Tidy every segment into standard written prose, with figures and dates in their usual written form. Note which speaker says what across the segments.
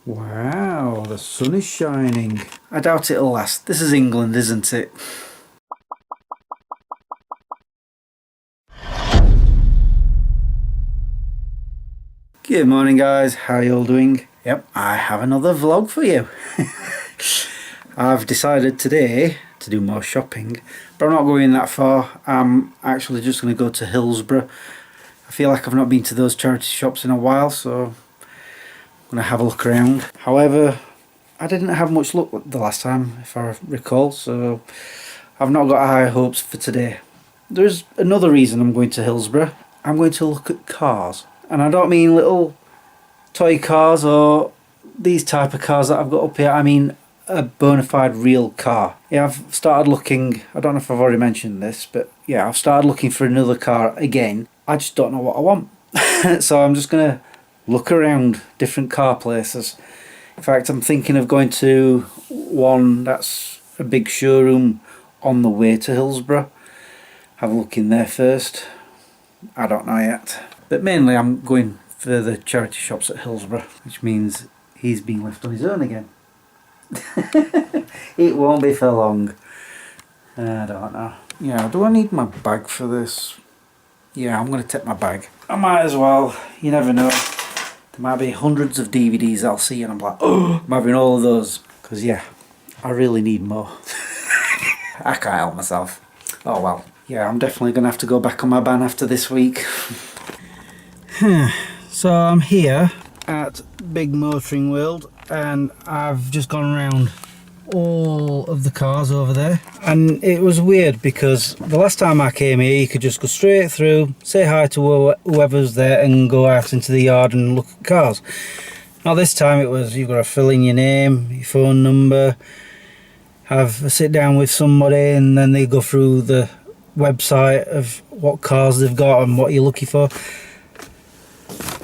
Speaker 1: Wow, the sun is shining. I doubt it'll last. This is England, isn't it? Good morning guys, how you all doing? Yep, I have another vlog for you. I've decided today to do more shopping, but I'm not going that far. I'm actually just going to go to Hillsborough. I feel like I've not been to those charity shops in a while, so I'm going to have a look around. However, I didn't have much luck the last time, if I recall, so I've not got high hopes for today. There's another reason I'm going to Hillsborough. I'm going to look at cars. And I don't mean little toy cars or these type of cars that I've got up here. I mean a bona fide real car. Yeah, I've started looking, I don't know if I've already mentioned this, but yeah, I've started looking for another car again. I just don't know what I want. So I'm just going to look around different car places. In fact, I'm thinking of going to one that's a big showroom on the way to Hillsborough. Have a look in there first. I don't know yet. But mainly I'm going for the charity shops at Hillsborough, which means he's being left on his own again. It won't be for long. I don't know. Yeah, do I need my bag for this? Yeah, I'm going to take my bag. I might as well. You never know. There might be hundreds of DVDs I'll see and I'm like, oh, I'm having all of those. Because yeah, I really need more. I can't help myself. Oh well. Yeah, I'm definitely going to have to go back on my ban after this week. So I'm here at Big Motoring World and I've just gone around all of the cars over there, and it was weird because the last time I came here you could just go straight through, say hi to whoever's there and go out into the yard and look at cars. Now this time it was, you've got to fill in your name, your phone number, have a sit down with somebody, and then they go through the website of what cars they've got and what you're looking for.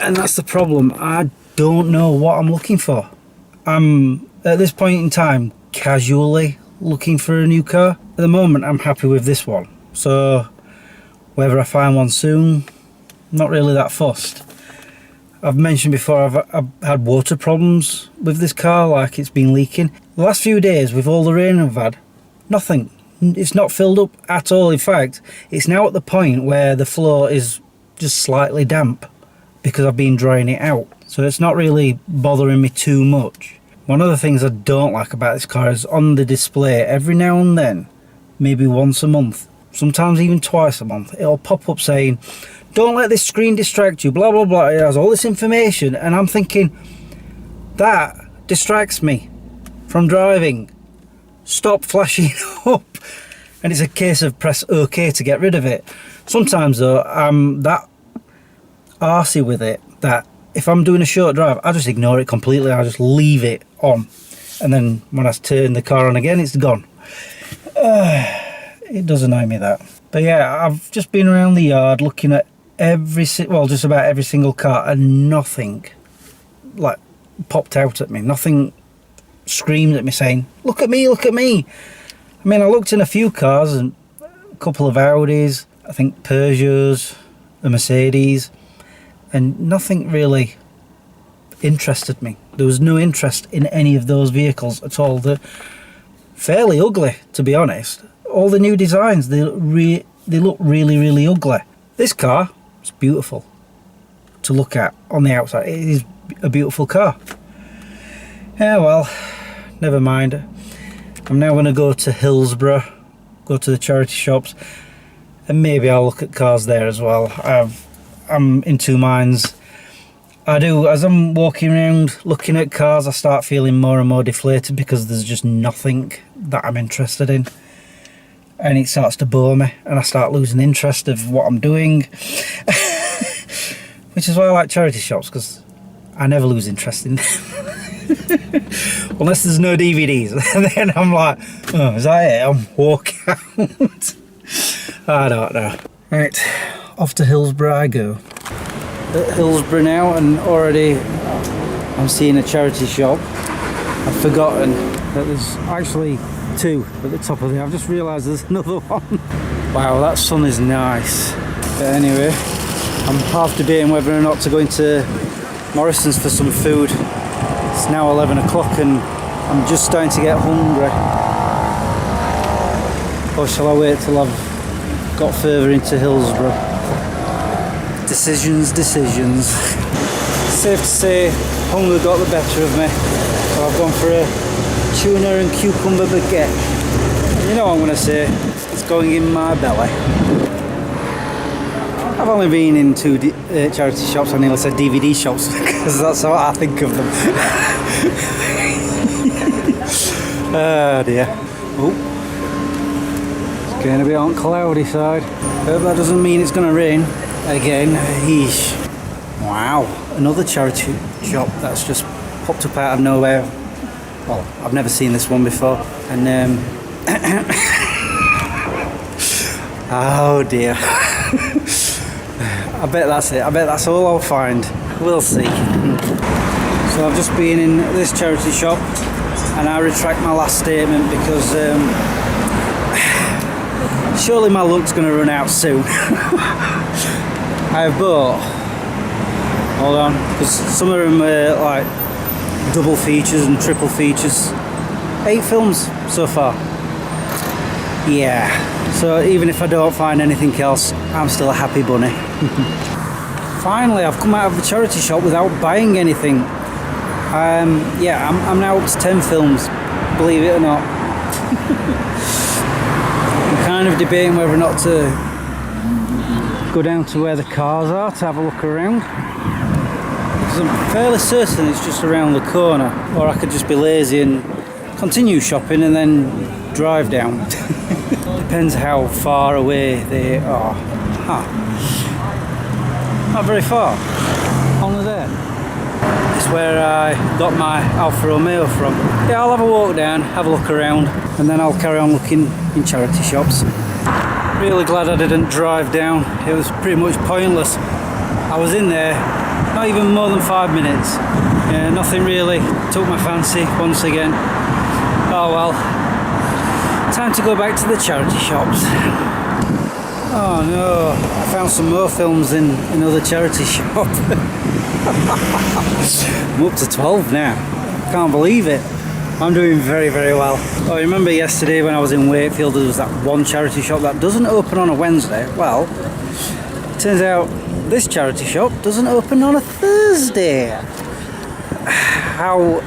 Speaker 1: And that's the problem. I don't know what I'm looking for. I'm at this point in time casually looking for a new car. At the moment I'm happy with this one, so whether I find one soon, not really that fussed. I've mentioned before I've had water problems with this car, like it's been leaking. The last few days with all the rain I've had, nothing. It's not filled up at all. In fact, it's now at the point where the floor is just slightly damp because I've been drying it out, so it's not really bothering me too much. One of the things I don't like about this car is on the display every now and then, maybe once a month, sometimes even twice a month, it'll pop up saying, don't let this screen distract you, blah blah blah. It has all this information and I'm thinking, that distracts me from driving. Stop flashing up. And it's a case of press OK to get rid of it. Sometimes though, I'm that arsey with it that if I'm doing a short drive, I just ignore it completely. I just leave it on, and then when I turn the car on again, it's gone. It does annoy me, that. But yeah, I've just been around the yard looking at just about every single car, and nothing like popped out at me. Nothing screamed at me saying, look at me, look at me. I mean, I looked in a few cars, and a couple of Audis, I think Peugeots, a Mercedes, and nothing really interested me. There was no interest in any of those vehicles at all. They're fairly ugly, to be honest. All the new designs, they look really, really ugly. This car is beautiful to look at on the outside. It is a beautiful car. Yeah, well, never mind. I'm now going to go to Hillsborough, go to the charity shops, and maybe I'll look at cars there as well. I'm in two minds. As I'm walking around looking at cars, I start feeling more and more deflated because there's just nothing that I'm interested in. And it starts to bore me, and I start losing interest of what I'm doing. Which is why I like charity shops, because I never lose interest in them. Unless there's no DVDs. And then I'm like, oh, is that it? I'm walking out. I don't know. Right, off to Hillsborough I go. At Hillsborough now, and already I'm seeing a charity shop. I've forgotten that there's actually two at the top of it. I've just realised there's another one. Wow, that sun is nice. But anyway, I'm half debating whether or not to go into Morrison's for some food. It's now 11 o'clock and I'm just starting to get hungry. Or shall I wait till I've got further into Hillsborough? Decisions. Safe to say, hunger got the better of me. So I've gone for a tuna and cucumber baguette. You know what I'm going to say, it's going in my belly. I've only been in two charity shops, I nearly said DVD shops, because that's what I think of them. Oh dear. Oh, it's going to be on cloudy side. Hope that doesn't mean it's going to rain again. Yeesh. Wow, another charity shop that's just popped up out of nowhere. Well, I've never seen this one before. And oh dear. I bet that's it. I bet that's all I'll find. We'll see. So I've just been in this charity shop and I retract my last statement because surely my luck's going to run out soon. I have bought, hold on, because some of them are like double features and triple features. 8 films so far. Yeah, so even if I don't find anything else, I'm still a happy bunny. Finally, I've come out of the charity shop without buying anything. Yeah, I'm now up to 10 films, believe it or not. I'm kind of debating whether or not to go down to where the cars are to have a look around. Because I'm fairly certain it's just around the corner, or I could just be lazy and continue shopping and then drive down. Depends how far away they are. Huh. Not very far. Only there. It's where I got my Alfa Romeo from. Yeah, I'll have a walk down, have a look around, and then I'll carry on looking in charity shops. Really glad I didn't drive down. It was pretty much pointless. I was in there not even more than 5 minutes. Yeah, nothing really took my fancy once again. Oh well. Time to go back to the charity shops. Oh no, I found some more films in another charity shop. I'm up to 12 now. Can't believe it. I'm doing very, very well. Oh, I remember yesterday when I was in Wakefield, there was that one charity shop that doesn't open on a Wednesday. Well, turns out this charity shop doesn't open on a Thursday. How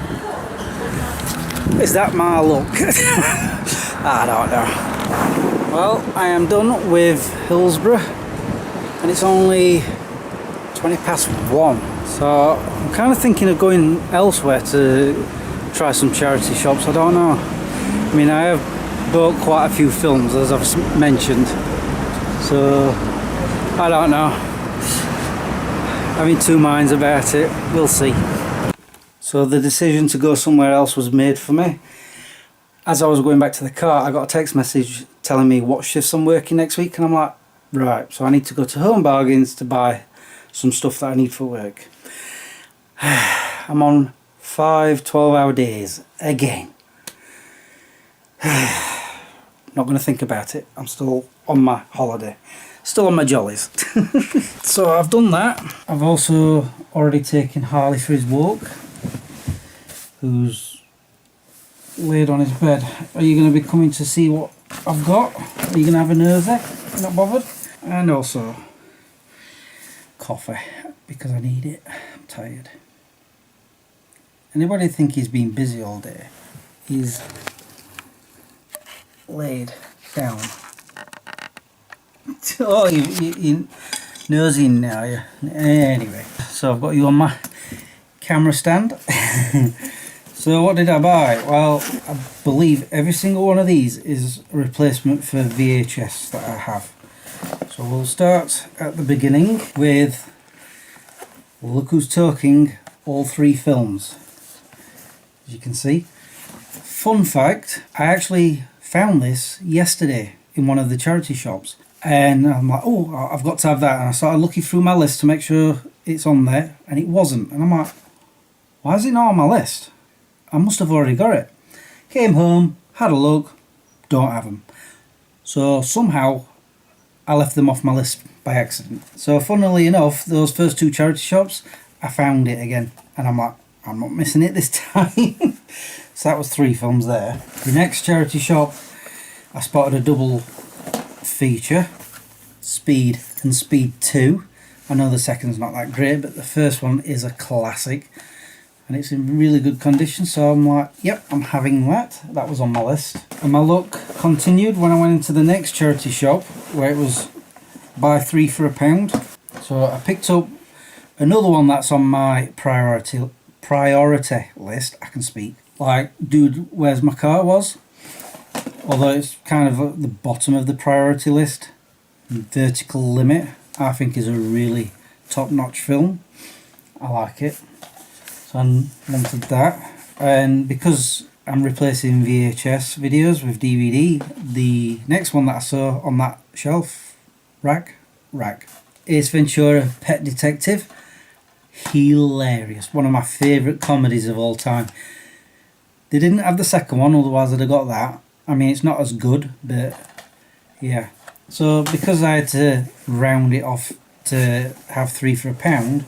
Speaker 1: is that my luck? I don't know. Well, I am done with Hillsborough and it's only 20 past 1. So I'm kind of thinking of going elsewhere to try some charity shops. I don't know. I mean, I have bought quite a few films, as I've mentioned. So I don't know. I'm in two minds about it. We'll see. So the decision to go somewhere else was made for me. As I was going back to the car, I got a text message telling me what shifts I'm working next week, and I'm like, right, so I need to go to Home Bargains to buy some stuff that I need for work. I'm on 5 12-hour days again. Not going to think about it. I'm still on my holiday, still on my jollies. So I've done that. I've also already taken Harley for his walk, who's laid on his bed. Are you going to be coming to see what I've got? Are you going to have a nosy? Not bothered? And also coffee, because I need it. I'm tired. Anybody think he's been busy all day? He's laid down. Oh, you nosing now, yeah. Anyway, so I've got you on my camera stand. So what did I buy? Well, I believe every single one of these is a replacement for VHS that I have. So we'll start at the beginning with Look Who's Talking, all 3 films. As you can see. Fun fact, I actually found this yesterday in one of the charity shops. And I'm like, oh, I've got to have that. And I started looking through my list to make sure it's on there. And it wasn't. And I'm like, why is it not on my list? I must have already got it. Came home, had a look, don't have them. So somehow I left them off my list by accident. So funnily enough, those first 2 charity shops, I found it again. And I'm like, I'm not missing it this time. So that was 3 films there. The next charity shop, I spotted a double feature, Speed and Speed 2. I know the second's not that great, but the first one is a classic and it's in really good condition, so I'm like, yep, I'm having that. That was on my list. And my luck continued when I went into the next charity shop where it was buy 3 for £1. So I picked up another one that's on my priority list. I can speak. Like Dude, Where's My Car was, although it's kind of at the bottom of the priority list. Vertical Limit, I think, is a really top-notch film. I like it, so I wanted that. And because I'm replacing VHS videos with DVD, the next one that I saw on that shelf rack, Ace Ventura: Pet Detective. Hilarious, one of my favourite comedies of all time. They didn't have the second one, otherwise I'd have got that. I mean, it's not as good, but yeah. So because I had to round it off to have 3 for £1,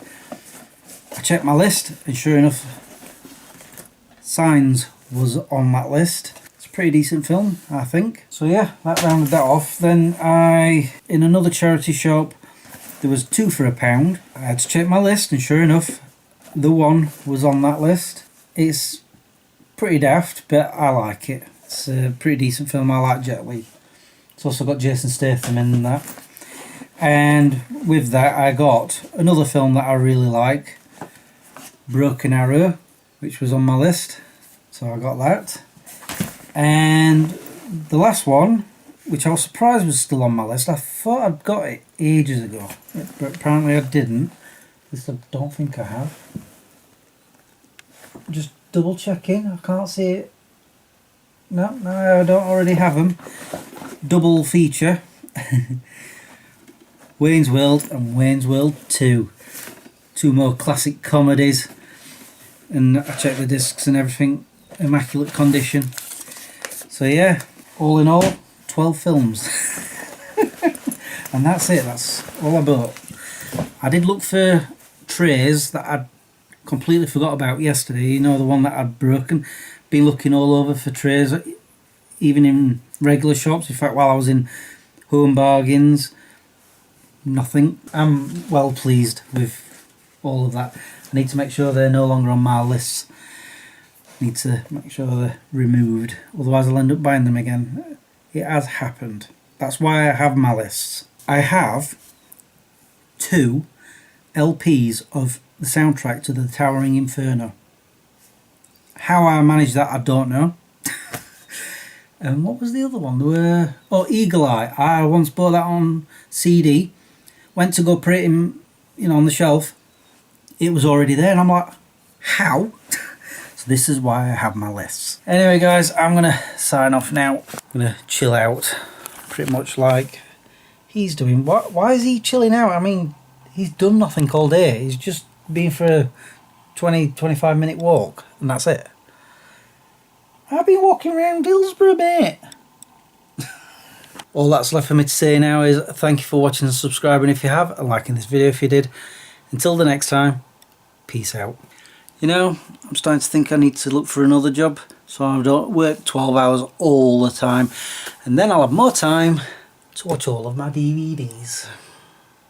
Speaker 1: I checked my list, and sure enough, Signs was on that list. It's a pretty decent film, I think. So yeah, that rounded that off. Then in another charity shop, there was 2 for £1. I had to check my list, and sure enough, The One was on that list. It's pretty daft, but I like it. It's a pretty decent film. I like Jet Li. It's also got Jason Statham in that. And with that, I got another film that I really like, Broken Arrow, which was on my list. So I got that. And the last one, which I was surprised was still on my list. I thought I'd got it ages ago, but apparently I didn't. At least I don't think I have. Just double checking. I can't see it. No, I don't already have them. Double feature. Wayne's World and Wayne's World 2. 2 more classic comedies. And I checked the discs and everything. Immaculate condition. So yeah, all in all, 12 films. And that's it. That's all I bought. I did look for trays that I'd completely forgot about yesterday. You know, the one that I'd broken. Been looking all over for trays, even in regular shops. In fact, while I was in Home Bargains, nothing. I'm well pleased with all of that. I need to make sure they're no longer on my lists. I need to make sure they're removed, otherwise I'll end up buying them again. It has happened. That's why I have my lists. I have 2 LPs of the soundtrack to the Towering Inferno. How I managed that, I don't know. And what was the other one? There were Eagle Eye. I once bought that on CD. Went to go put it in, on the shelf. It was already there, and I'm like, how? So this is why I have my lists. Anyway, guys, I'm gonna sign off now. I'm gonna chill out, pretty much like he's doing. Why is he chilling out? I mean, he's done nothing all day. He's just been for a 20-25 minute walk, and that's it. I've been walking around Hillsborough, mate. All that's left for me to say now is thank you for watching and subscribing if you have, and liking this video if you did. Until the next time, peace out. I'm starting to think I need to look for another job so I don't work 12 hours all the time, and then I'll have more time to watch all of my DVDs.